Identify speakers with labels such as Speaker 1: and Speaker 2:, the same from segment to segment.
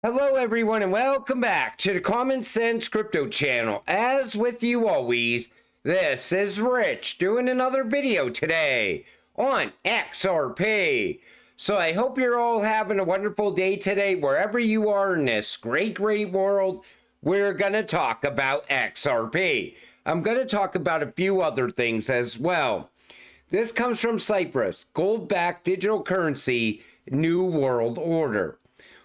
Speaker 1: Hello everyone and welcome back to the Common Sense Crypto channel. As with you always, this is Rich doing another video today on XRP. So I hope you're all having a wonderful day today wherever you are in this great world. We're going to talk about XRP. I'm going to talk about a few other things as well. This comes from Cyprus, gold-backed digital currency, new world order.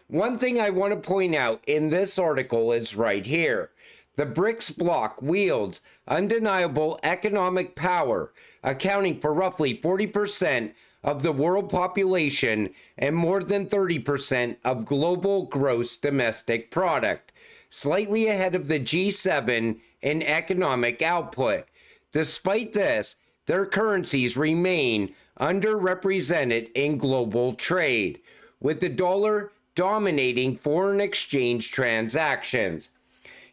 Speaker 1: One thing I want to point out in this article is right here. The Brics bloc wields undeniable economic power, accounting for roughly 40% of the world population and more than 30% of global gross domestic product, slightly ahead of the G7 in economic output. Despite this, their currencies remain underrepresented in global trade, with the dollar dominating foreign exchange transactions.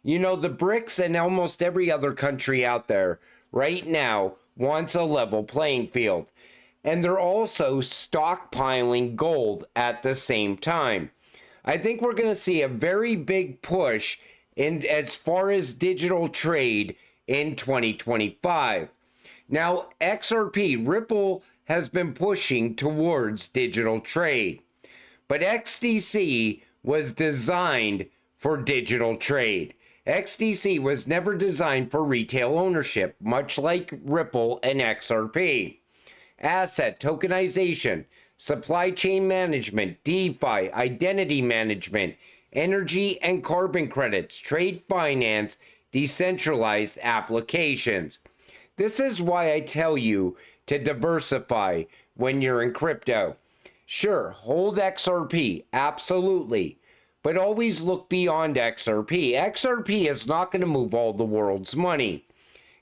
Speaker 1: You know, the Brics and almost every other country out there right now wants a level playing field. And they're also stockpiling gold at the same time. I think we're going to see a very big push in as far as digital trade in 2025. Now, XRP, Ripple has been pushing towards digital trade. But XDC was designed for digital trade. XDC was never designed for retail ownership, much like Ripple and XRP. Asset tokenization, supply chain management, DeFi, identity management, energy and carbon credits, trade finance, decentralized applications. This is why I tell you to diversify when you're in crypto. Sure, hold XRP, absolutely, but always look beyond XRP. XRP is not going to move all the world's money.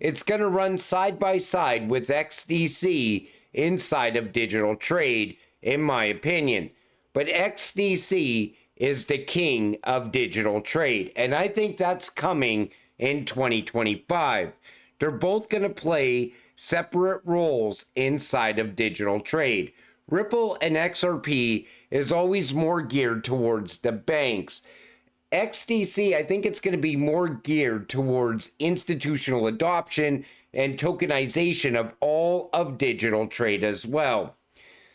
Speaker 1: It's going to run side by side with XDC inside of digital trade, in my opinion. But XDC is the king of digital trade, and I think that's coming in 2025. They're both going to play separate roles inside of digital trade. Ripple and XRP is always more geared towards the banks. XDC, I think it's going to be more geared towards institutional adoption and tokenization of all of digital trade as well.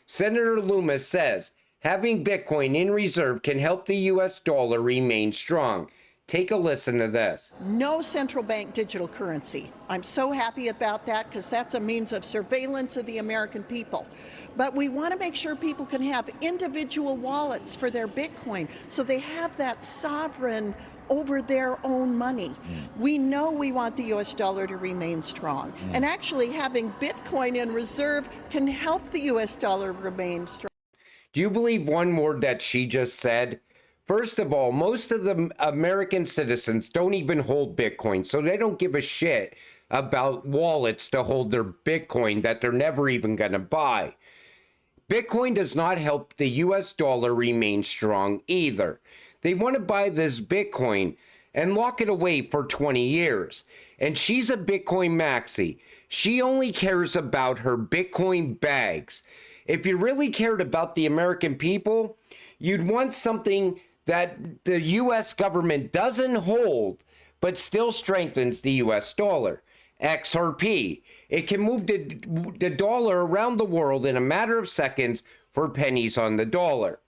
Speaker 1: Senator Loomis says, having Bitcoin in reserve can help the US dollar remain strong. Take a listen to this.
Speaker 2: No central bank digital currency. I'm so happy about that because that's a means of surveillance of the American people. But we want to make sure people can have individual wallets for their Bitcoin so they have that sovereign over their own money. We know we want the US dollar to remain strong. And actually having Bitcoin in reserve can help the US dollar remain strong.
Speaker 1: Do you believe one word that she just said? First of all, most of the American citizens don't even hold Bitcoin, so they don't give a shit about wallets to hold their Bitcoin that they're never even going to buy. Bitcoin does not help the US dollar remain strong either. They want to buy this Bitcoin and lock it away for 20 years. And she's a Bitcoin maxi. She only cares about her Bitcoin bags. If you really cared about the American people, you'd want something that the U.S. government doesn't hold, but still strengthens the U.S. dollar. XRP. It can move the dollar around the world in a matter of seconds for pennies on the dollar.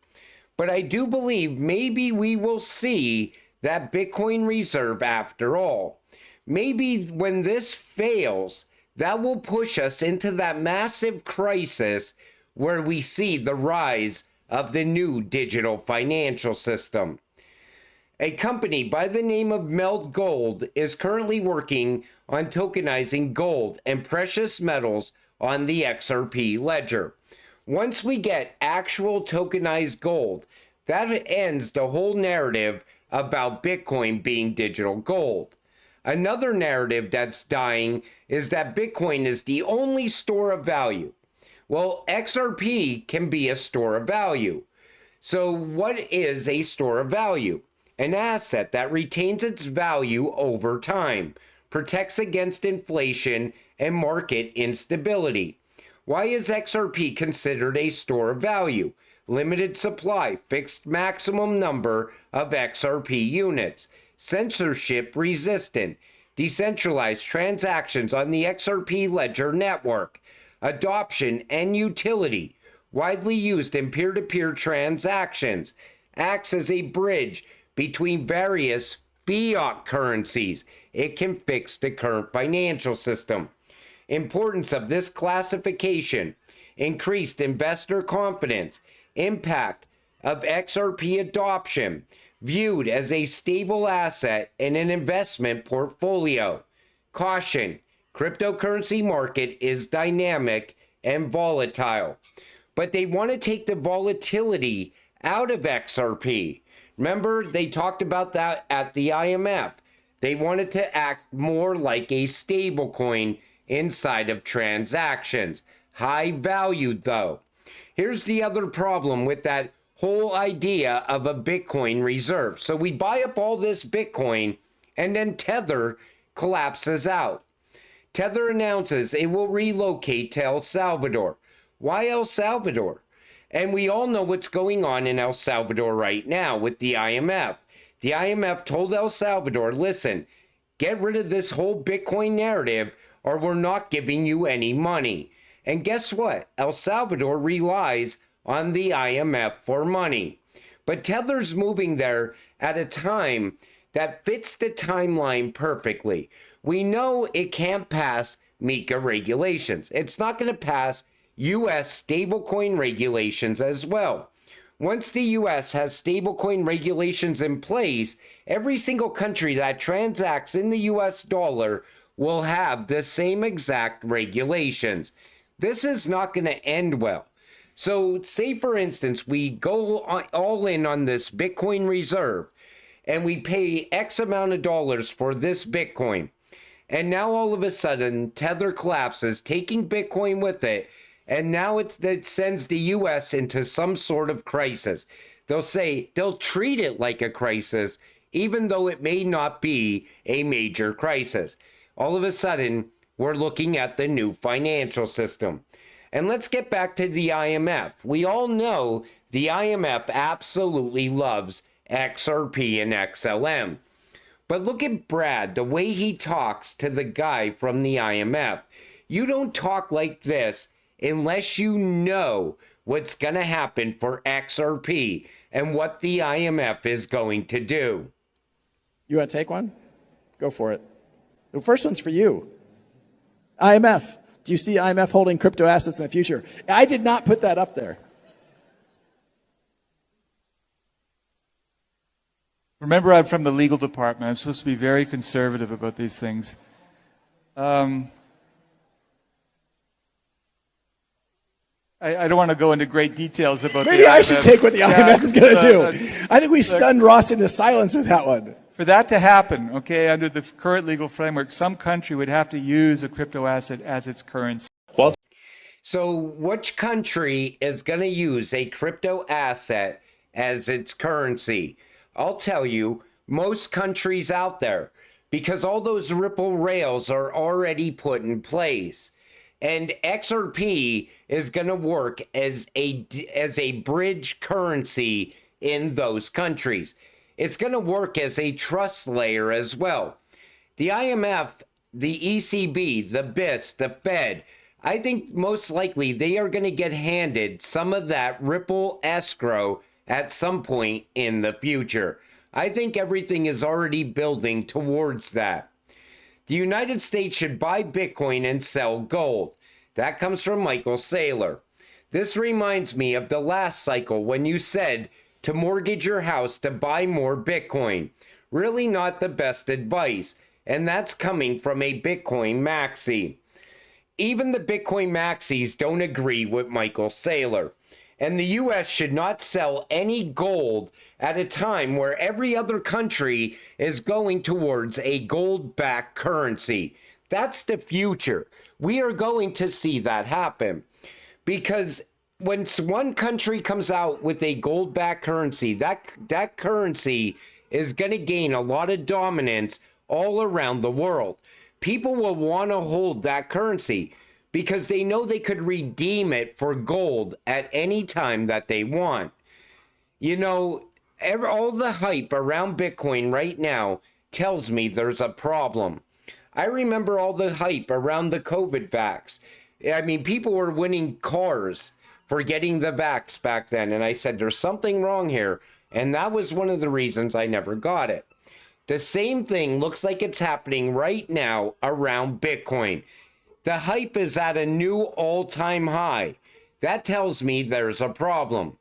Speaker 1: But I do believe maybe we will see that Bitcoin reserve after all. Maybe when this fails, that will push us into that massive crisis where we see the rise of the new digital financial system. A company by the name of Meld Gold is currently working on tokenizing gold and precious metals on the XRP ledger. Once we get actual tokenized gold, that ends the whole narrative about Bitcoin being digital gold. Another narrative that's dying is that Bitcoin is the only store of value. Well, XRP can be a store of value. So what is a store of value? An asset that retains its value over time, protects against inflation and market instability. Why is XRP considered a store of value? limited supply, fixed maximum number of XRP units, censorship resistant, decentralized transactions on the XRP ledger network, adoption and utility, widely used in peer-to-peer transactions, acts as a bridge between various fiat currencies. It can fix the current financial system. Importance of this classification: increased investor confidence, impact of XRP adoption, viewed as a stable asset in an investment portfolio. Caution: cryptocurrency market is dynamic and volatile. But they want to take the volatility out of XRP. Remember, they talked about that at the IMF. They wanted to act more like a stable coin inside of transactions. High valued though. Here's the other problem with that whole idea of a Bitcoin reserve. So we buy up all this Bitcoin and then Tether collapses out. Tether announces it will relocate to El Salvador. Why El Salvador? And we all know what's going on in El Salvador right now with the IMF. The IMF told El Salvador, listen, get rid of this whole Bitcoin narrative or we're not giving you any money. And guess what? El Salvador relies on the IMF for money. But Tether's moving there at a time that fits the timeline perfectly. We know it can't pass MiCA regulations. It's not going to pass U.S. stablecoin regulations as well. Once the U.S. has stablecoin regulations in place, every single country that transacts in the U.S. dollar will have the same exact regulations. This is not going to end well. So say, for instance, we go all in on this Bitcoin reserve and we pay X amount of dollars for this Bitcoin. And now all of a sudden, Tether collapses, taking Bitcoin with it. And now it sends the U.S. into some sort of crisis. They'll treat it like a crisis, even though it may not be a major crisis. All of a sudden, we're looking at the new financial system. And let's get back to the IMF. We all know the IMF absolutely loves XRP and XLM. But look at Brad, the way he talks to the guy from the IMF. You don't talk like this unless you know what's going to happen for XRP and what the IMF is going to do.
Speaker 3: You want to take one? Go for it. The first one's for you. IMF. Do you see IMF holding crypto assets in the future? I did not put that up there.
Speaker 4: Remember, I'm from the legal department. I'm supposed to be very conservative about these things. I don't want to go into great details about
Speaker 3: Maybe I should take what the IMF is going to do. I think we stunned Ross into silence with that one.
Speaker 4: For that to happen, okay, under the current legal framework, some country would have to use a crypto asset as its currency.
Speaker 1: So which country is going to use a crypto asset as its currency? I'll tell you, most countries out there, because all those Ripple rails are already put in place. And XRP is going to work as a bridge currency in those countries. It's going to work as a trust layer as well. The IMF, the ECB, the BIS, the Fed, I think most likely they are going to get handed some of that Ripple escrow at some point in the future. I think everything is already building towards that. The United States should buy Bitcoin and sell gold. That comes from Michael Saylor. This reminds me of the last cycle when you said to mortgage your house to buy more Bitcoin. Really not the best advice, and that's coming from a Bitcoin maxi. Even the Bitcoin maxis don't agree with Michael Saylor. And the U.S. should not sell any gold at a time where every other country is going towards a gold-backed currency. That's the future. We are going to see that happen. Because when one country comes out with a gold-backed currency, that currency is going to gain a lot of dominance all around the world. People will want to hold that currency because they know they could redeem it for gold at any time that they want. You know, all the hype around Bitcoin right now tells me there's a problem. I remember all the hype around the COVID vax. I mean, people were winning cars for getting the vax back then. And I said, there's something wrong here. And that was one of the reasons I never got it. The same thing looks like it's happening right now around Bitcoin. The hype is at a new all-time high. That tells me there's a problem.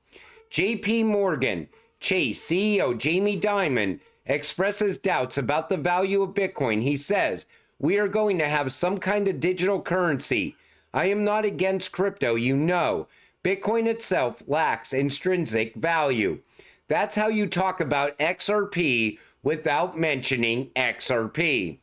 Speaker 1: JP Morgan Chase CEO Jamie Dimon expresses doubts about the value of Bitcoin. He says, we are going to have some kind of digital currency. I am not against crypto, you know. Bitcoin itself lacks intrinsic value. That's how you talk about XRP without mentioning XRP.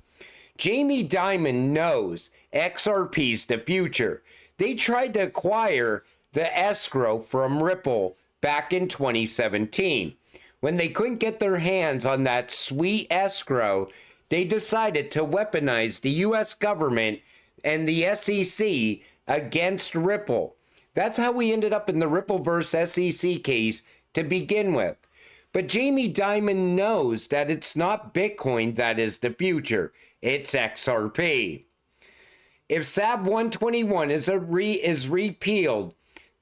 Speaker 1: Jamie Dimon knows XRP's the future. They tried to acquire the escrow from Ripple back in 2017. When they couldn't get their hands on that sweet escrow, they decided to weaponize the US government and the SEC against Ripple. That's how we ended up in the Rippleverse SEC case to begin with. But Jamie Dimon knows that it's not Bitcoin that is the future, it's XRP. If SAB 121 is repealed,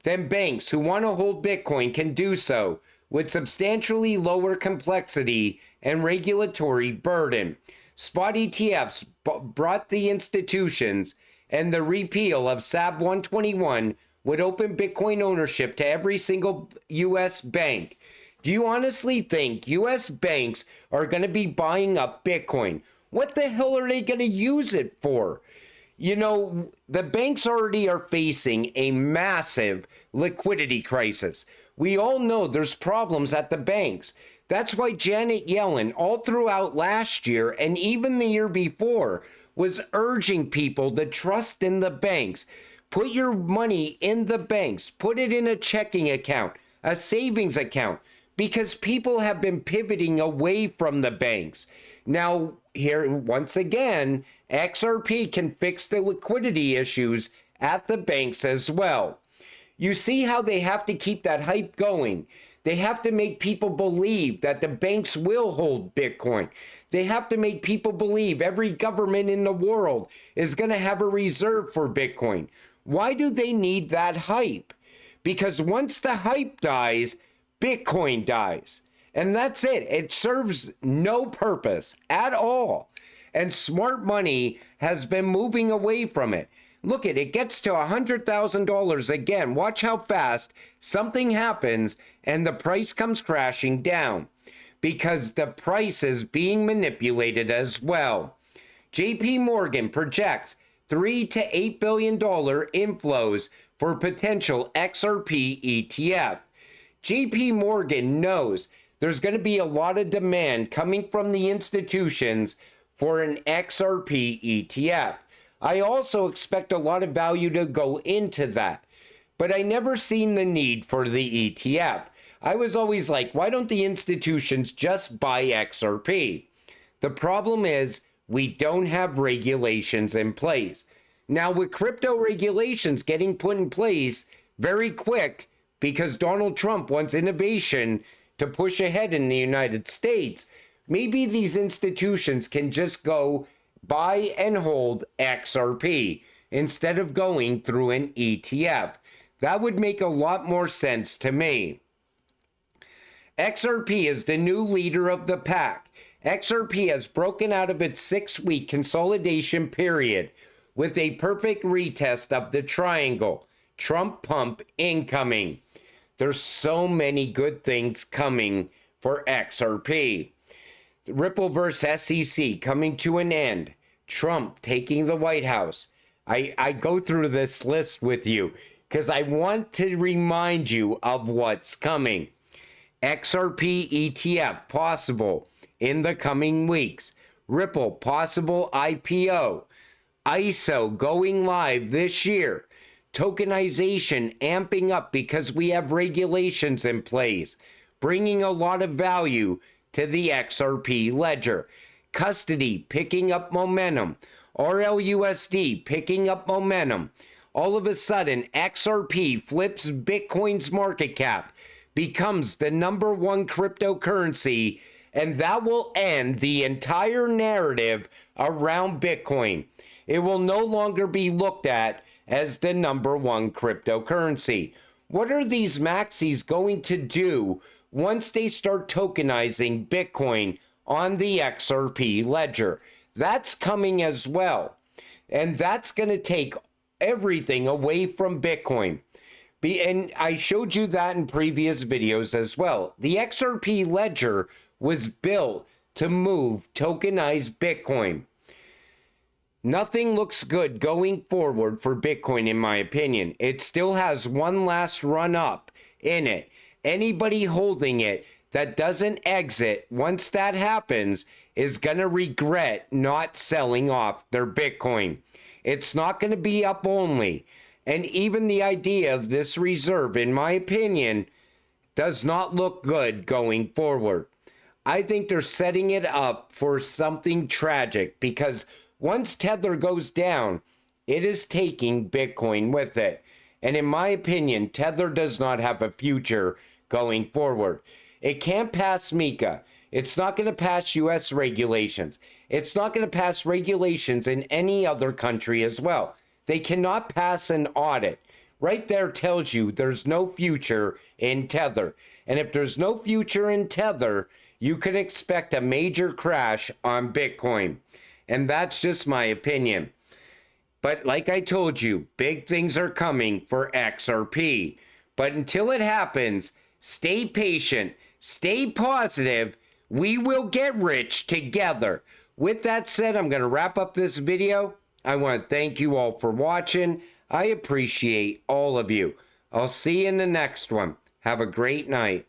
Speaker 1: then banks who want to hold Bitcoin can do so with substantially lower complexity and regulatory burden. Spot ETFs brought the institutions, and the repeal of SAB 121 would open Bitcoin ownership to every single U.S. bank. Do you honestly think U.S. banks are going to be buying up Bitcoin? What the hell are they going to use it for? You know, the banks already are facing a massive liquidity crisis. We all know there's problems at the banks. That's why Janet Yellen, all throughout last year and even the year before, was urging people to trust in the banks. Put your money in the banks. Put it in a checking account, a savings account, because people have been pivoting away from the banks. Now, here, once again, XRP can fix the liquidity issues at the banks as well. You see how they have to keep that hype going. They have to make people believe that the banks will hold Bitcoin. They have to make people believe every government in the world is going to have a reserve for Bitcoin. Why do they need that hype? Because once the hype dies, Bitcoin dies. And that's it. It serves no purpose at all. And smart money has been moving away from it. Look at it, gets to $100,000 again. Watch how fast something happens and the price comes crashing down, because the price is being manipulated as well. JP Morgan projects $3 to $8 billion inflows for potential XRP ETF. JP Morgan knows there's going to be a lot of demand coming from the institutions for an XRP ETF. I also expect a lot of value to go into that, but I never seen the need for the ETF. I was always like, why don't the institutions just buy XRP? The problem is we don't have regulations in place. Now, with crypto regulations getting put in place very quick because Donald Trump wants innovation to push ahead in the United States, maybe these institutions can just go buy and hold XRP instead of going through an ETF. That would make a lot more sense to me. XRP is the new leader of the pack. XRP has broken out of its 6-week consolidation period with a perfect retest of the triangle. Trump pump incoming. There's so many good things coming for XRP. The Rippleverse SEC coming to an end. Trump taking the White House. I go through this list with you because I want to remind you of what's coming. XRP ETF possible in the coming weeks. Ripple possible IPO. ISO going live this year. Tokenization amping up because we have regulations in place, bringing a lot of value to the XRP ledger. Custody picking up momentum. RLUSD picking up momentum. all of a sudden XRP flips Bitcoin's market cap, becomes the #1 cryptocurrency, and that will end the entire narrative around Bitcoin. It will no longer be looked at as the #1 cryptocurrency. What are these maxis going to do once they start tokenizing Bitcoin on the XRP ledger? That's coming as well. And that's going to take everything away from Bitcoin. And I showed you that in previous videos as well. The XRP ledger was built to move tokenized Bitcoin. Nothing looks good going forward for Bitcoin, in my opinion. It still has one last run up in it. Anybody holding it that doesn't exit once that happens is going to regret not selling off their Bitcoin. It's not going to be up only. And even the idea of this reserve, in my opinion, does not look good going forward. I think they're setting it up for something tragic, because once Tether goes down, it is taking Bitcoin with it. And in my opinion, Tether does not have a future going forward. It can't pass MiCA. It's not going to pass US regulations. It's not going to pass regulations in any other country as well. They cannot pass an audit. Right there tells you there's no future in Tether. And if there's no future in Tether, you can expect a major crash on Bitcoin. And that's just my opinion. But like I told you, big things are coming for XRP. But until it happens, stay patient, stay positive. We will get rich together. With that said, I'm going to wrap up this video. I want to thank you all for watching. I appreciate all of you. I'll see you in the next one. Have a great night.